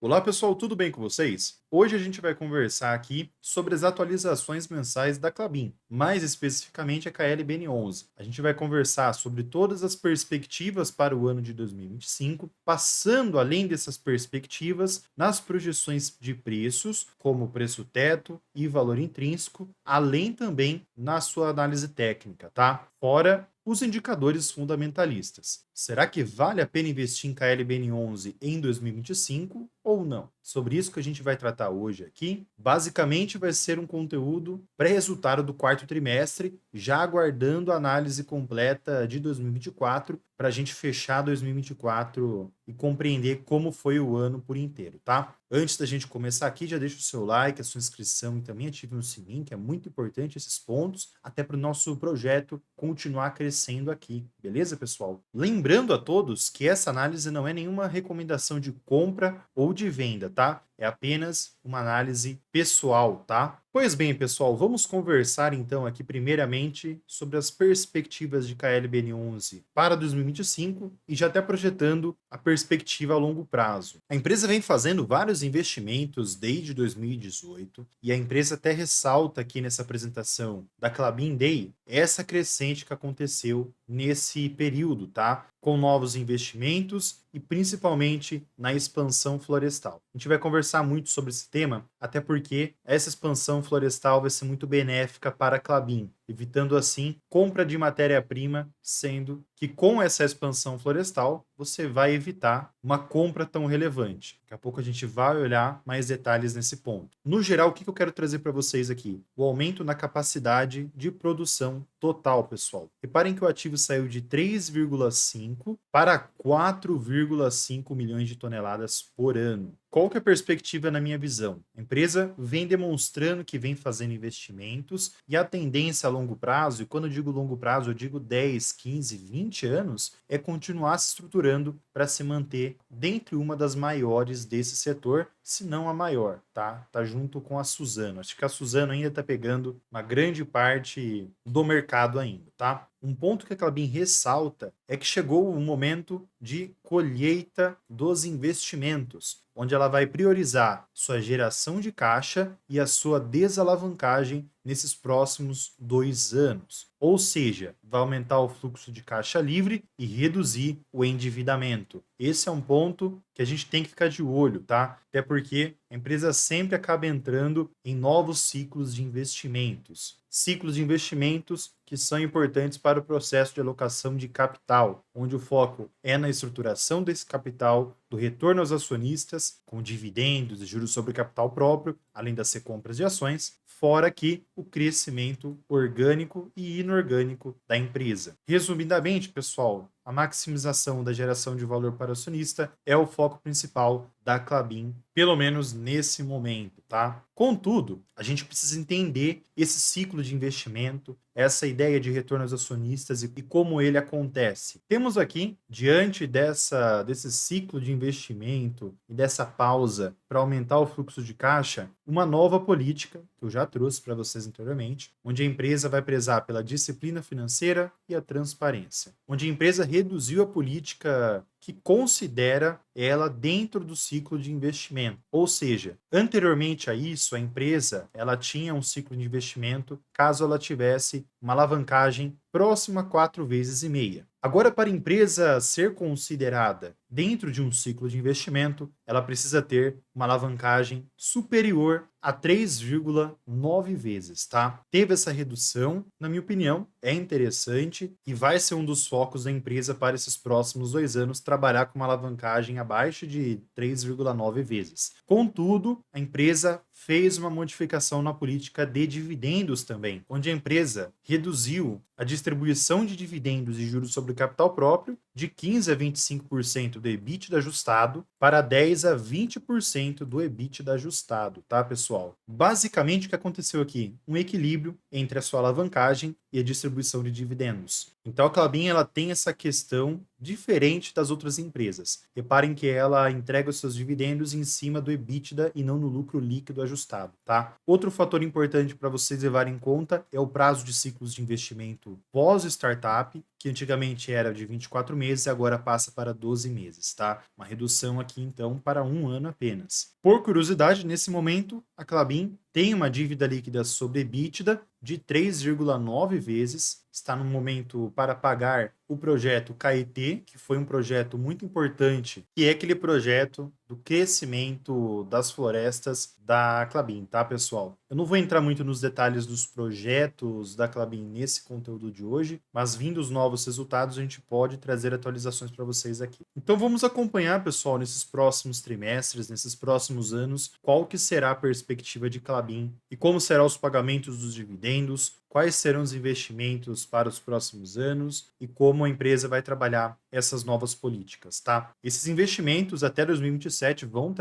Olá pessoal, tudo bem com vocês? Hoje a gente vai conversar aqui sobre as atualizações mensais da Klabin, mais especificamente a KLBN11. A gente vai conversar sobre todas as perspectivas para o ano de 2025, passando além dessas perspectivas nas projeções de preços, como preço teto e valor intrínseco, além também na sua análise técnica, tá? Fora os indicadores fundamentalistas. Será que vale a pena investir em KLBN11 em 2025 ou não? Sobre isso que a gente vai tratar hoje aqui. Basicamente vai ser um conteúdo pré-resultado do quarto trimestre, já aguardando a análise completa de 2024 para a gente fechar 2024 e compreender como foi o ano por inteiro, tá? Antes da gente começar aqui, já deixa o seu like, a sua inscrição e também ative o sininho, que é muito importante esses pontos, até para o nosso projeto continuar crescendo aqui, beleza, pessoal? Lembrando a todos que essa análise não é nenhuma recomendação de compra ou de venda, tá? É apenas uma análise pessoal, tá? Pois bem, pessoal, vamos conversar então aqui primeiramente sobre as perspectivas de KLBN11 para 2025 e já até projetando a perspectiva a longo prazo. A empresa vem fazendo vários investimentos desde 2018 e a empresa até ressalta aqui nessa apresentação da Klabin Day essa crescente que aconteceu nesse período, tá? Com novos investimentos e principalmente na expansão florestal. A gente vai conversar muito sobre esse tema, até porque essa expansão florestal vai ser muito benéfica para a Klabin, evitando assim compra de matéria-prima, sendo que com essa expansão florestal você vai evitar uma compra tão relevante. Daqui a pouco a gente vai olhar mais detalhes nesse ponto. No geral, o que eu quero trazer para vocês aqui? O aumento na capacidade de produção total, pessoal. Reparem que o ativo saiu de 3,5 para 4,5 milhões de toneladas por ano. Qual que é a perspectiva na minha visão? A empresa vem demonstrando que vem fazendo investimentos e a tendência a longo prazo, e quando eu digo longo prazo, eu digo 10, 15, 20 anos, é continuar se estruturando para se manter dentre uma das maiores desse setor, se não a maior, tá? Tá junto com a Suzano. Acho que a Suzano ainda está pegando uma grande parte do mercado ainda, tá? Um ponto que a Klabin ressalta é que chegou o momento de colheita dos investimentos, onde ela vai priorizar sua geração de caixa e a sua desalavancagem nesses próximos 2 anos. Ou seja, vai aumentar o fluxo de caixa livre e reduzir o endividamento. Esse é um ponto que a gente tem que ficar de olho, tá? Até porque a empresa sempre acaba entrando em novos ciclos de investimentos. Ciclos de investimentos que são importantes para o processo de alocação de capital, onde o foco é na estruturação desse capital, do retorno aos acionistas, com dividendos e juros sobre capital próprio, além das recompras de ações, fora aqui o crescimento orgânico e inorgânico da empresa. Resumidamente, pessoal, a maximização da geração de valor para o acionista é o foco principal da Klabin, pelo menos nesse momento, tá? Contudo, a gente precisa entender esse ciclo de investimento, essa ideia de retorno aos acionistas e como ele acontece. Temos aqui, diante desse ciclo de investimento e dessa pausa para aumentar o fluxo de caixa, uma nova política, que eu já trouxe para vocês anteriormente, onde a empresa vai prezar pela disciplina financeira e a transparência, onde a empresa reduziu a política que considera ela dentro do ciclo de investimento. Ou seja, anteriormente a isso, a empresa ela tinha um ciclo de investimento caso ela tivesse uma alavancagem próxima a 4,5 vezes. Agora, para a empresa ser considerada dentro de um ciclo de investimento, ela precisa ter uma alavancagem superior a 3,9 vezes, tá? Teve essa redução, na minha opinião, é interessante e vai ser um dos focos da empresa para esses próximos 2 anos, trabalhar com uma alavancagem abaixo de 3,9 vezes. Contudo, a empresa fez uma modificação na política de dividendos também, onde a empresa reduziu a distribuição de dividendos e juros sobre o capital próprio de 15 a 25% do EBITDA ajustado para 10 a 20% do EBITDA ajustado, tá, pessoal? Basicamente, o que aconteceu aqui? Um equilíbrio entre a sua alavancagem e a distribuição de dividendos. Então, a Klabin ela tem essa questão diferente das outras empresas. Reparem que ela entrega os seus dividendos em cima do EBITDA e não no lucro líquido ajustado, tá? Outro fator importante para vocês levarem em conta é o prazo de ciclos de investimento pós-startup, que antigamente era de 24 meses, agora passa para 12 meses, tá? Uma redução aqui, então, para um ano apenas. Por curiosidade, nesse momento, a Klabin tem uma dívida líquida sobre EBITDA de 3,9 vezes, está no momento para pagar o projeto Caetê, que foi um projeto muito importante, que é aquele projeto do crescimento das florestas da Klabin, tá, pessoal? Eu não vou entrar muito nos detalhes dos projetos da Klabin nesse conteúdo de hoje, mas vindo os novos resultados, a gente pode trazer atualizações para vocês aqui. Então vamos acompanhar, pessoal, nesses próximos trimestres, nesses próximos anos, qual que será a perspectiva de Klabin e como serão os pagamentos dos dividendos, quais serão os investimentos para os próximos anos e como a empresa vai trabalhar essas novas políticas, tá? Esses investimentos até 2027 vão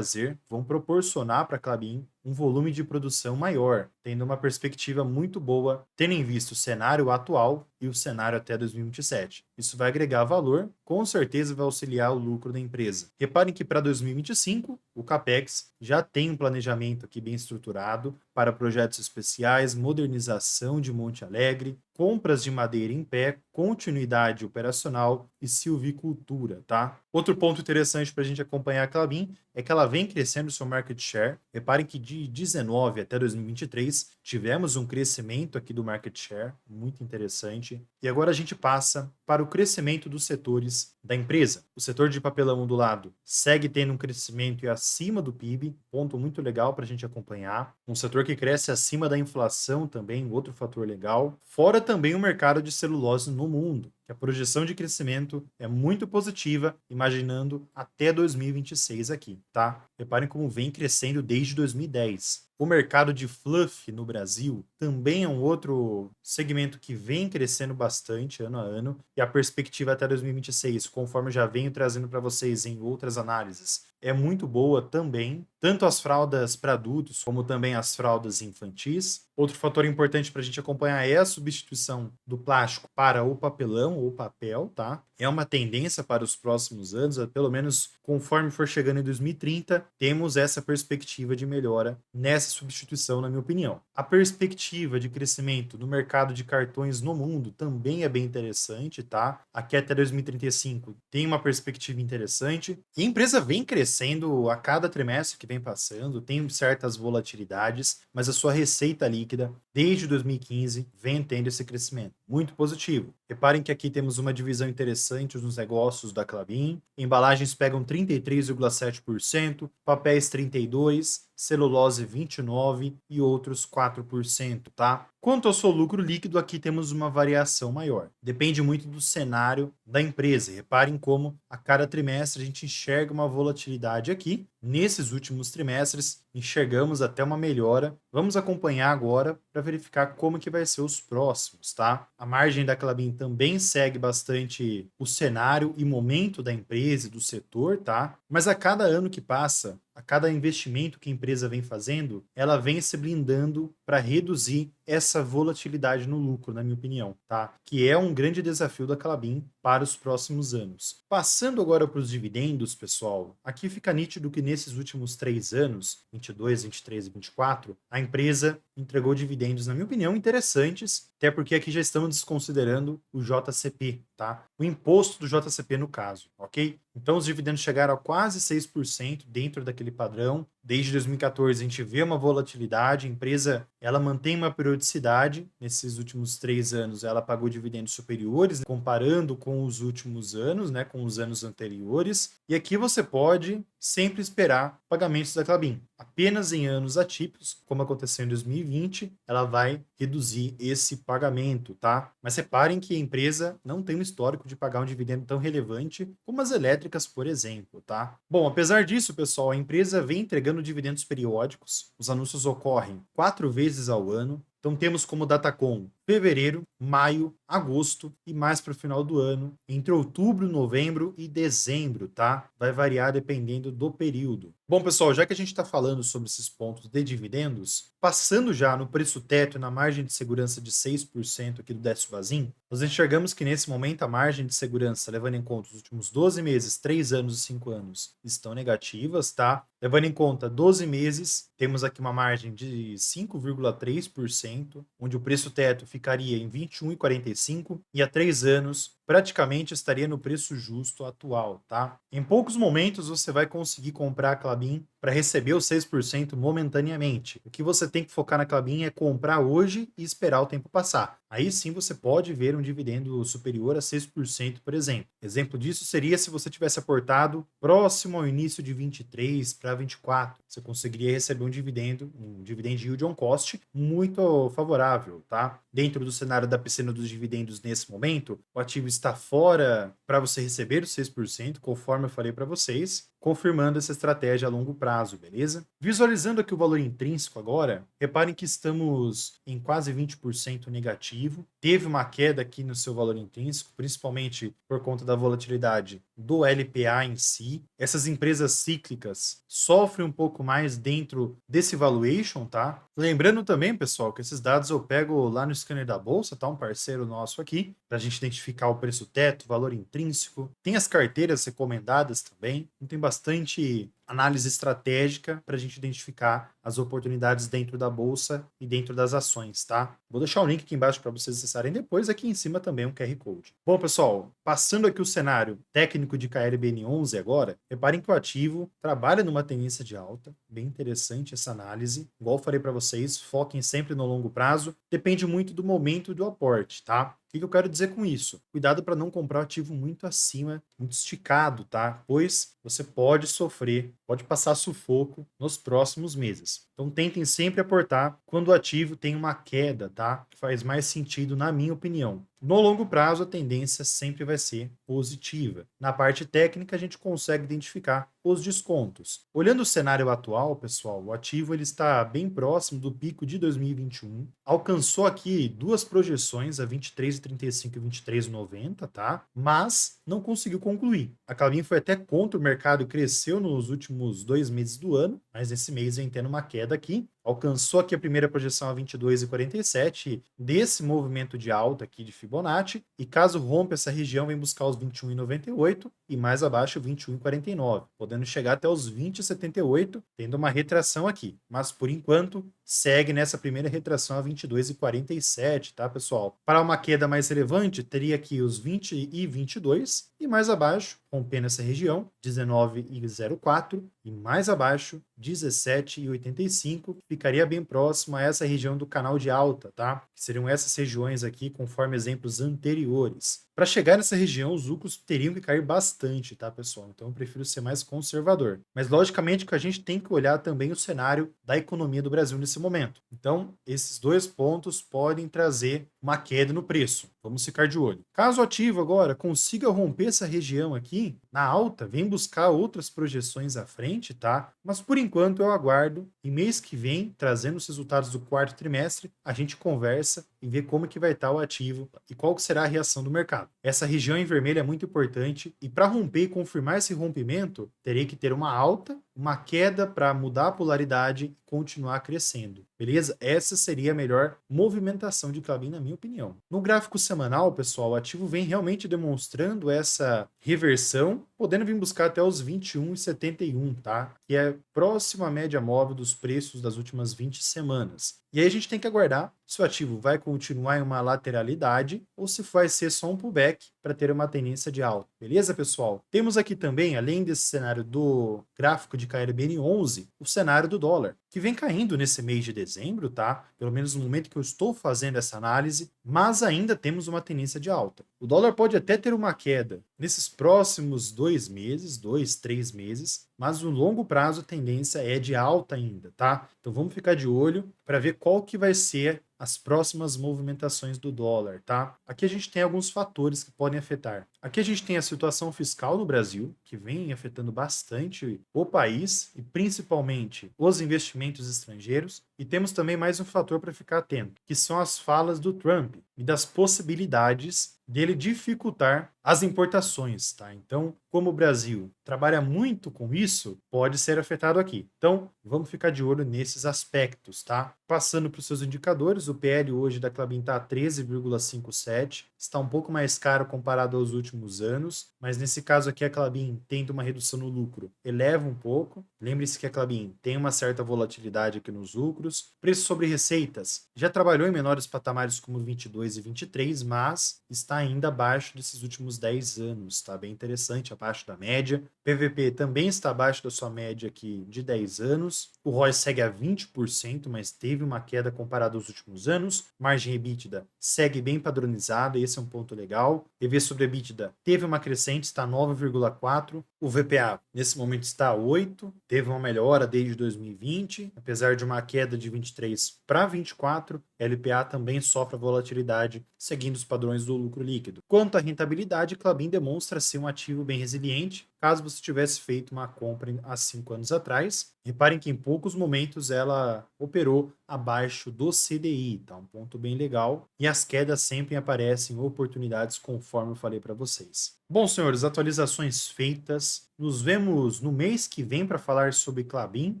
proporcionar para a Klabin um volume de produção maior, tendo uma perspectiva muito boa, tendo em vista o cenário atual e o cenário até 2027. Isso vai agregar valor, com certeza vai auxiliar o lucro da empresa. Reparem que para 2025, o CAPEX já tem um planejamento aqui bem estruturado para projetos especiais, modernização de Monte Alegre, compras de madeira em pé, continuidade operacional e silvicultura, tá? Outro ponto interessante para a gente acompanhar a Klabin é que ela vem crescendo seu market share. Reparem que de 19 até 2023 tivemos um crescimento aqui do market share, muito interessante. E agora a gente passa para o crescimento dos setores da empresa. O setor de papelão do lado segue tendo um crescimento acima do PIB, ponto muito legal para a gente acompanhar. Um setor que cresce acima da inflação também, outro fator legal. Fora também o mercado de celulose no mundo, que a projeção de crescimento é muito positiva, imaginando até 2026 aqui, tá? Reparem como vem crescendo desde 2010. O mercado de fluff no Brasil também é um outro segmento que vem crescendo bastante ano a ano, e a perspectiva até 2026, conforme já venho trazendo para vocês em outras análises, é muito boa também, tanto as fraldas para adultos como também as fraldas infantis. Outro fator importante para a gente acompanhar é a substituição do plástico para o papelão ou papel, tá? É uma tendência para os próximos anos, pelo menos conforme for chegando em 2030, temos essa perspectiva de melhora nessa substituição, na minha opinião. A perspectiva de crescimento no mercado de cartões no mundo também é bem interessante, tá? Aqui até 2035 tem uma perspectiva interessante. E a empresa vem crescendo a cada trimestre que vem passando, tem certas volatilidades, mas a sua receita líquida, desde 2015, vem tendo esse crescimento. Muito positivo. Reparem que aqui temos uma divisão interessante nos negócios da Klabin. Embalagens pegam 33,7%, papéis 32%, celulose 29% e outros 4%, tá? Quanto ao seu lucro líquido, aqui temos uma variação maior. Depende muito do cenário da empresa. Reparem como a cada trimestre a gente enxerga uma volatilidade aqui. Nesses últimos trimestres, enxergamos até uma melhora. Vamos acompanhar agora para verificar como que vai ser os próximos, tá? A margem da Klabin também segue bastante o cenário e momento da empresa e do setor, tá? Mas a cada ano que passa, a cada investimento que a empresa vem fazendo, ela vem se blindando para reduzir essa volatilidade no lucro, na minha opinião, tá? Que é um grande desafio da Klabin para os próximos anos. Passando agora para os dividendos, pessoal, aqui fica nítido que nesses últimos 3 anos, 22, 23 e 24, a empresa entregou dividendos, na minha opinião, interessantes, até porque aqui já estamos desconsiderando o JCP, tá? O imposto do JCP no caso, ok? Então os dividendos chegaram a quase 6% dentro daquele padrão. Desde 2014 a gente vê uma volatilidade, a empresa ela mantém uma periodicidade. Nesses últimos 3 anos ela pagou dividendos superiores, né, comparando com os últimos anos, né, com os anos anteriores. E aqui você pode sempre esperar pagamentos da Klabin. Apenas em anos atípicos, como aconteceu em 2020, ela vai reduzir esse pagamento, tá? Mas reparem que a empresa não tem um histórico de pagar um dividendo tão relevante como as elétricas, por exemplo, tá? Bom, apesar disso, pessoal, a empresa vem entregando dividendos periódicos. Os anúncios ocorrem 4 vezes ao ano. Então temos como Datacom fevereiro, maio, agosto e mais para o final do ano, entre outubro, novembro e dezembro, tá? Vai variar dependendo do período. Bom, pessoal, já que a gente está falando sobre esses pontos de dividendos, passando já no preço teto e na margem de segurança de 6% aqui do Décio Bazin, nós enxergamos que nesse momento a margem de segurança, levando em conta os últimos 12 meses, 3 anos e 5 anos, estão negativas, tá? Levando em conta 12 meses, temos aqui uma margem de 5,3%, onde o preço teto ficaria em 21,45 e a 3 anos praticamente estaria no preço justo atual, tá? Em poucos momentos você vai conseguir comprar a Klabin para receber os 6% momentaneamente. O que você tem que focar na Klabin é comprar hoje e esperar o tempo passar. Aí sim você pode ver um dividendo superior a 6%, por exemplo. Exemplo disso seria se você tivesse aportado próximo ao início de 23 para 24. Você conseguiria receber um dividend yield on cost muito favorável, tá? Dentro do cenário da piscina dos dividendos nesse momento, o ativo está fora para você receber os 6%, conforme eu falei para vocês, confirmando essa estratégia a longo prazo, beleza? Visualizando aqui o valor intrínseco agora, reparem que estamos em quase 20% negativo. Teve uma queda aqui no seu valor intrínseco, principalmente por conta da volatilidade do LPA em si. Essas empresas cíclicas sofrem um pouco mais dentro desse valuation, tá? Lembrando também, pessoal, que esses dados eu pego lá no scanner da bolsa, tá? Um parceiro nosso aqui, para a gente identificar o preço teto, o valor intrínseco. Tem as carteiras recomendadas também. Então tem bastante análise estratégica para a gente identificar as oportunidades dentro da bolsa e dentro das ações, tá? Vou deixar o link aqui embaixo para vocês acessarem depois, aqui em cima também um QR Code. Bom, pessoal, passando aqui o cenário técnico de KLBN11 agora, reparem que o ativo trabalha numa tendência de alta, bem interessante essa análise. Igual eu falei para vocês, foquem sempre no longo prazo, depende muito do momento do aporte, tá? O que eu quero dizer com isso? Cuidado para não comprar o ativo muito acima, muito esticado, tá? Pois você pode sofrer, pode passar sufoco nos próximos meses. Então tentem sempre aportar quando o ativo tem uma queda, tá? Que faz mais sentido, na minha opinião. No longo prazo, a tendência sempre vai ser positiva. Na parte técnica, a gente consegue identificar os descontos. Olhando o cenário atual, pessoal, o ativo ele está bem próximo do pico de 2021. Alcançou aqui duas projeções, a 23,35 e 23,90, tá? Mas não conseguiu concluir. A Klabin foi até contra o mercado e cresceu nos últimos 2 meses do ano, mas esse mês vem tendo uma queda aqui. Alcançou aqui a primeira projeção a 22,47 desse movimento de alta aqui de Fibonacci, e caso rompa essa região, vem buscar os 21,98 e mais abaixo 21,49, podendo chegar até os 20,78, tendo uma retração aqui. Mas por enquanto, segue nessa primeira retração a 22,47, tá, pessoal? Para uma queda mais relevante, teria aqui os 20 e 22 e mais abaixo, rompendo essa região, 19,04 e mais abaixo, 17,85, ficaria bem próximo a essa região do canal de alta, tá? Que seriam essas regiões aqui, conforme exemplos anteriores. Para chegar nessa região, os lucros teriam que cair bastante, tá, pessoal? Então eu prefiro ser mais conservador. Mas logicamente que a gente tem que olhar também o cenário da economia do Brasil nesse momento. Então, esses dois pontos podem trazer uma queda no preço. Vamos ficar de olho. Caso o ativo agora consiga romper essa região aqui, na alta, vem buscar outras projeções à frente, tá? Mas por enquanto eu aguardo e mês que vem, trazendo os resultados do quarto trimestre, a gente conversa e vê como que vai estar o ativo e qual que será a reação do mercado. Essa região em vermelho é muito importante e para romper e confirmar esse rompimento, teria que ter uma alta, uma queda para mudar a polaridade e continuar crescendo. Beleza? Essa seria a melhor movimentação de Klabin, na minha opinião. No gráfico semanal, pessoal, o ativo vem realmente demonstrando essa reversão, podendo vir buscar até os 21,71, tá? Que é próximo à média móvel dos preços das últimas 20 semanas. E aí a gente tem que aguardar se o ativo vai continuar em uma lateralidade ou se vai ser só um pullback para ter uma tendência de alta. Beleza, pessoal? Temos aqui também, além desse cenário do gráfico de KLBN11, o cenário do dólar, que vem caindo nesse mês de dezembro, tá? Pelo menos no momento que eu estou fazendo essa análise, mas ainda temos uma tendência de alta. O dólar pode até ter uma queda nesses próximos 2 meses, 3 meses, mas no longo prazo a tendência é de alta ainda, tá? Então vamos ficar de olho para ver qual que vai ser as próximas movimentações do dólar, tá? Aqui a gente tem alguns fatores que podem afetar. Aqui a gente tem a situação fiscal no Brasil, que vem afetando bastante o país e principalmente os investimentos estrangeiros. E temos também mais um fator para ficar atento, que são as falas do Trump e das possibilidades dele dificultar as importações, tá? Então, como o Brasil trabalha muito com isso, pode ser afetado aqui. Então, vamos ficar de olho nesses aspectos, tá? Passando para os seus indicadores, o PL hoje da Klabin está a 13,57, está um pouco mais caro comparado aos últimos anos, mas nesse caso aqui a Klabin tendo uma redução no lucro, eleva um pouco. Lembre-se que a Klabin tem uma certa volatilidade aqui nos lucros. Preço sobre receitas, já trabalhou em menores patamares como 22 e 23, mas está ainda abaixo desses últimos 10 anos, está bem interessante, abaixo da média. PVP também está abaixo da sua média aqui de 10 anos. O ROI segue a 20%, mas teve uma queda comparada aos últimos anos. Margem EBITDA segue bem padronizada, esse é um ponto legal. EV sobre EBITDA teve uma crescente, está 9,4. O VPA nesse momento está 8, teve uma melhora desde 2020, apesar de uma queda de 23 para 24. LPA também sofre volatilidade, seguindo os padrões do lucro líquido. Quanto à rentabilidade, Klabin demonstra ser um ativo bem resiliente, caso você tivesse feito uma compra há 5 anos atrás. Reparem que em poucos momentos ela operou abaixo do CDI, tá? Um ponto bem legal. E as quedas sempre aparecem oportunidades, conforme eu falei para vocês. Bom, senhores, atualizações feitas. Nos vemos no mês que vem para falar sobre Klabin.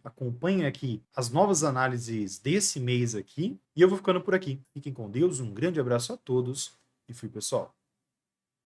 Acompanhem aqui as novas análises desse mês aqui. E eu vou ficando por aqui. Fiquem com Deus, um grande abraço a todos e fui, pessoal.